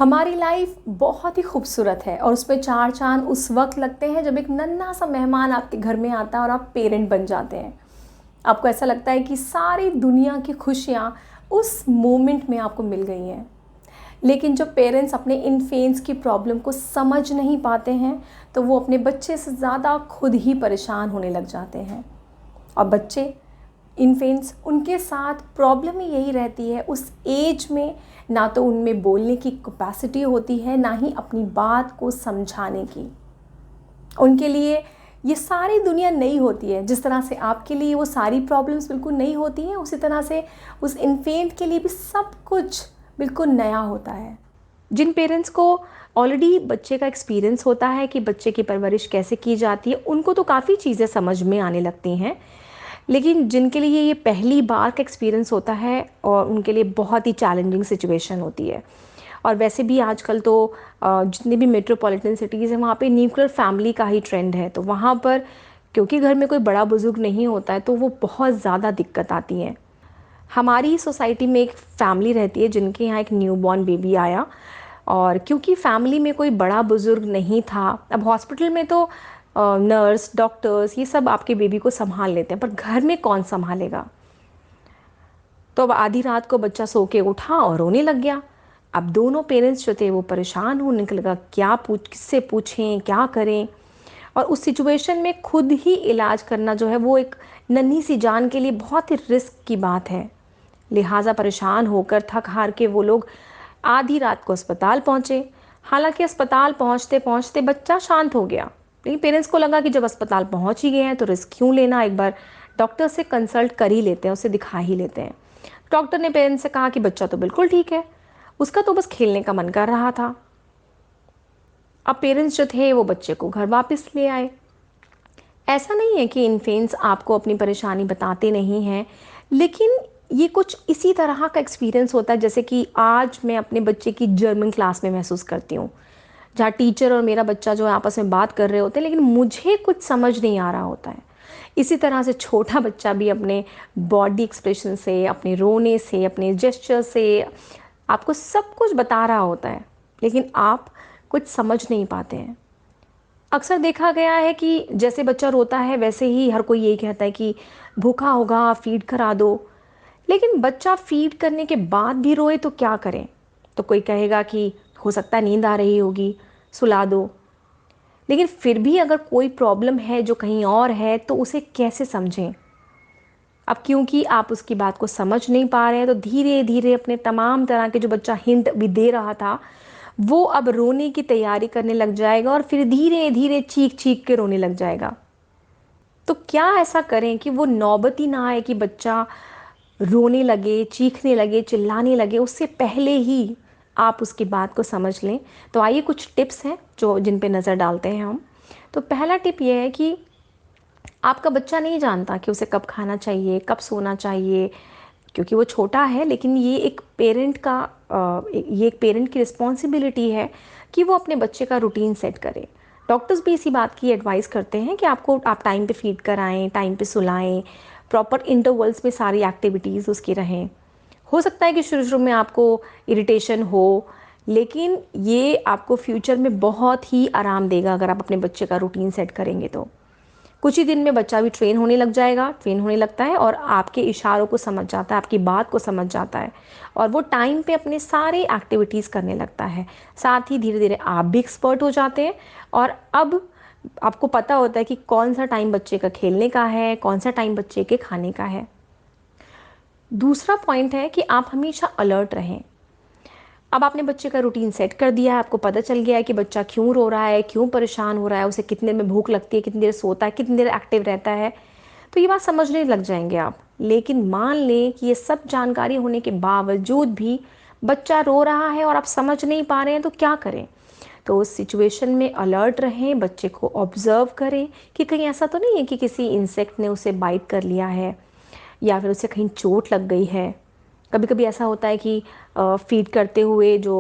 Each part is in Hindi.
हमारी लाइफ बहुत ही खूबसूरत है और उसमें चार चांद उस वक्त लगते हैं जब एक नन्हा सा मेहमान आपके घर में आता है और आप पेरेंट बन जाते हैं। आपको ऐसा लगता है कि सारी दुनिया की खुशियाँ उस मोमेंट में आपको मिल गई हैं। लेकिन जब पेरेंट्स अपने इन्फेंट्स की प्रॉब्लम को समझ नहीं पाते हैं तो वो अपने बच्चे से ज़्यादा खुद ही परेशान होने लग जाते हैं। और बच्चे इन्फेंट्स उनके साथ प्रॉब्लम ही यही रहती है, उस एज में ना तो उनमें बोलने की कैपेसिटी होती है, ना ही अपनी बात को समझाने की। उनके लिए ये सारी दुनिया नई होती है। जिस तरह से आपके लिए वो सारी प्रॉब्लम्स बिल्कुल नई होती हैं, उसी तरह से उस इन्फेंट के लिए भी सब कुछ बिल्कुल नया होता है। जिन पेरेंट्स को ऑलरेडी बच्चे का एक्सपीरियंस होता है कि बच्चे की परवरिश कैसे की जाती है, उनको तो काफ़ी चीज़ें समझ में आने लगती हैं। लेकिन जिनके लिए ये पहली बार का एक्सपीरियंस होता है और उनके लिए बहुत ही चैलेंजिंग सिचुएशन होती है। और वैसे भी आजकल तो जितने भी मेट्रोपॉलिटन सिटीज़ हैं वहाँ पे न्यूक्लियर फैमिली का ही ट्रेंड है। तो वहाँ पर क्योंकि घर में कोई बड़ा बुजुर्ग नहीं होता है तो वो बहुत ज़्यादा दिक्कत आती है। हमारी सोसाइटी में एक फैमिली रहती है जिनके यहाँ एक न्यूबॉर्न बेबी आया, और क्योंकि फैमिली में कोई बड़ा बुजुर्ग नहीं था, अब हॉस्पिटल में तो नर्स डॉक्टर्स ये सब आपके बेबी को संभाल लेते हैं, पर घर में कौन संभालेगा। तो अब आधी रात को बच्चा सो के उठा और रोने लग गया। अब दोनों पेरेंट्स जो थे वो परेशान होने लगा, क्या किससे पूछें, क्या करें। और उस सिचुएशन में खुद ही इलाज करना जो है वो एक नन्ही सी जान के लिए बहुत ही रिस्क की बात है। लिहाजा परेशान होकर थक हार के वो लोग आधी रात को अस्पताल पहुंचे। हालांकि अस्पताल पहुंचते पहुंचते बच्चा शांत हो गया, लेकिन पेरेंट्स को लगा कि जब अस्पताल पहुंच ही गए हैं तो रिस्क क्यों लेना, एक बार डॉक्टर से कंसल्ट कर ही लेते हैं, उसे दिखा ही लेते हैं। डॉक्टर ने पेरेंट्स से कहा कि बच्चा तो बिल्कुल ठीक है, उसका तो बस खेलने का मन कर रहा था। अब पेरेंट्स जो थे वो बच्चे को घर वापस ले आए। ऐसा नहीं है कि इन्फेंट्स आपको अपनी परेशानी बताते नहीं हैं, लेकिन ये कुछ इसी तरह का एक्सपीरियंस होता है जैसे कि आज मैं अपने बच्चे की जर्मन क्लास में महसूस करती हूँ, जहाँ टीचर और मेरा बच्चा जो है आपस में बात कर रहे होते हैं लेकिन मुझे कुछ समझ नहीं आ रहा होता है। इसी तरह से छोटा बच्चा भी अपने बॉडी एक्सप्रेशन से, अपने रोने से, अपने जेस्चर से आपको सब कुछ बता रहा होता है, लेकिन आप कुछ समझ नहीं पाते हैं। अक्सर देखा गया है कि जैसे बच्चा रोता है वैसे ही हर कोई यही कहता है कि भूखा होगा, फीड करा दो। लेकिन बच्चा फीड करने के बाद भी रोए तो क्या करें? तो कोई कहेगा कि हो सकता है नींद आ रही होगी, सुला दो। लेकिन फिर भी अगर कोई प्रॉब्लम है जो कहीं और है तो उसे कैसे समझें? अब क्योंकि आप उसकी बात को समझ नहीं पा रहे हैं तो धीरे धीरे अपने तमाम तरह के जो बच्चा हिंट भी दे रहा था वो अब रोने की तैयारी करने लग जाएगा और फिर धीरे धीरे चीख चीख के रोने लग जाएगा। तो क्या ऐसा करें कि वो नौबत ही ना आए कि बच्चा रोने लगे, चीखने लगे, चिल्लाने लगे, उससे पहले ही आप उसकी बात को समझ लें। तो आइए कुछ टिप्स हैं जो जिन पे नज़र डालते हैं हम। तो पहला टिप ये है कि आपका बच्चा नहीं जानता कि उसे कब खाना चाहिए, कब सोना चाहिए, क्योंकि वो छोटा है। लेकिन ये एक पेरेंट की रिस्पॉन्सिबिलिटी है कि वो अपने बच्चे का रूटीन सेट करे। डॉक्टर्स भी इसी बात की एडवाइस करते हैं कि आप टाइम पे फीड कराएं, टाइम पे सुलाएं, प्रॉपर इंटरवल्स में सारी एक्टिविटीज़ उसकी रहें। हो सकता है कि शुरू शुरू में आपको इरिटेशन हो, लेकिन ये आपको फ्यूचर में बहुत ही आराम देगा अगर आप अपने बच्चे का रूटीन सेट करेंगे तो। कुछ ही दिन में बच्चा भी ट्रेन होने लगता है और आपके इशारों को समझ जाता है, आपकी बात को समझ जाता है और वो टाइम पे अपने सारे एक्टिविटीज़ करने लगता है। साथ ही धीरे धीरे आप भी एक्सपर्ट हो जाते हैं और अब आपको पता होता है कि कौन सा टाइम बच्चे का खेलने का है, कौन सा टाइम बच्चे के खाने का है। दूसरा पॉइंट है कि आप हमेशा अलर्ट रहें। अब आपने बच्चे का रूटीन सेट कर दिया है, आपको पता चल गया है कि बच्चा क्यों रो रहा है, क्यों परेशान हो रहा है, उसे कितनी देर में भूख लगती है, कितनी देर सोता है, कितनी देर एक्टिव रहता है, तो ये बात समझने लग जाएंगे आप। लेकिन मान लें कि ये सब जानकारी होने के बावजूद भी बच्चा रो रहा है और आप समझ नहीं पा रहे हैं, तो क्या करें? तो उस सिचुएशन में अलर्ट रहें, बच्चे को ऑब्जर्व करें कि कहीं ऐसा तो नहीं है कि किसी इंसेक्ट ने उसे बाइट कर लिया है या फिर उसे कहीं चोट लग गई है। कभी कभी ऐसा होता है कि फीड करते हुए जो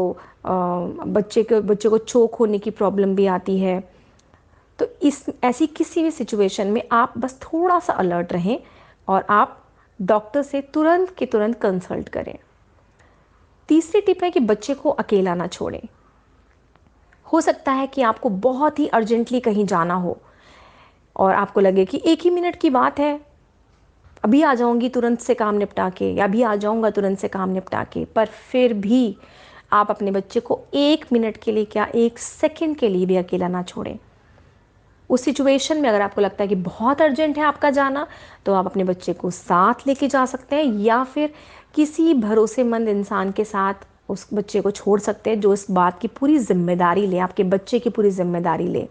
बच्चे को चोक होने की प्रॉब्लम भी आती है। तो इस ऐसी किसी भी सिचुएशन में आप बस थोड़ा सा अलर्ट रहें और आप डॉक्टर से तुरंत के तुरंत कंसल्ट करें। तीसरी टिप है कि बच्चे को अकेला ना छोड़ें। हो सकता है कि आपको बहुत ही अर्जेंटली कहीं जाना हो और आपको लगे कि 1 ही मिनट की बात है, अभी आ जाऊंगी तुरंत से काम निपटा के, या अभी आ जाऊंगा तुरंत से काम निपटा के, पर फिर भी आप अपने बच्चे को 1 मिनट के लिए क्या 1 सेकंड के लिए भी अकेला ना छोड़ें। उस सिचुएशन में अगर आपको लगता है कि बहुत अर्जेंट है आपका जाना, तो आप अपने बच्चे को साथ लेके जा सकते हैं या फिर किसी भरोसेमंद इंसान के साथ उस बच्चे को छोड़ सकते हैं जो इस बात की पूरी जिम्मेदारी ले, आपके बच्चे की पूरी जिम्मेदारी ले।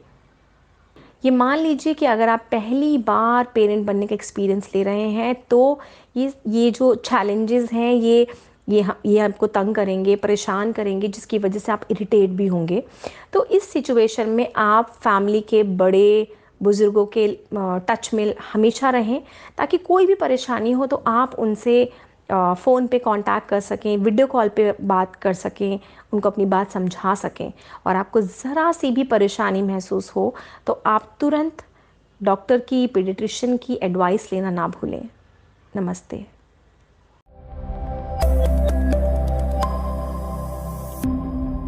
ये मान लीजिए कि अगर आप पहली बार पेरेंट बनने का एक्सपीरियंस ले रहे हैं, तो ये जो चैलेंजेस हैं ये आपको तंग करेंगे, परेशान करेंगे, जिसकी वजह से आप इरिटेट भी होंगे। तो इस सिचुएशन में आप फैमिली के बड़े बुज़ुर्गों के टच में हमेशा रहें, ताकि कोई भी परेशानी हो तो आप उनसे फ़ोन पे कांटेक्ट कर सकें, वीडियो कॉल पे बात कर सकें, उनको अपनी बात समझा सकें। और आपको ज़रा सी भी परेशानी महसूस हो तो आप तुरंत डॉक्टर की, पीडियाट्रिशियन की एडवाइस लेना ना भूलें। नमस्ते।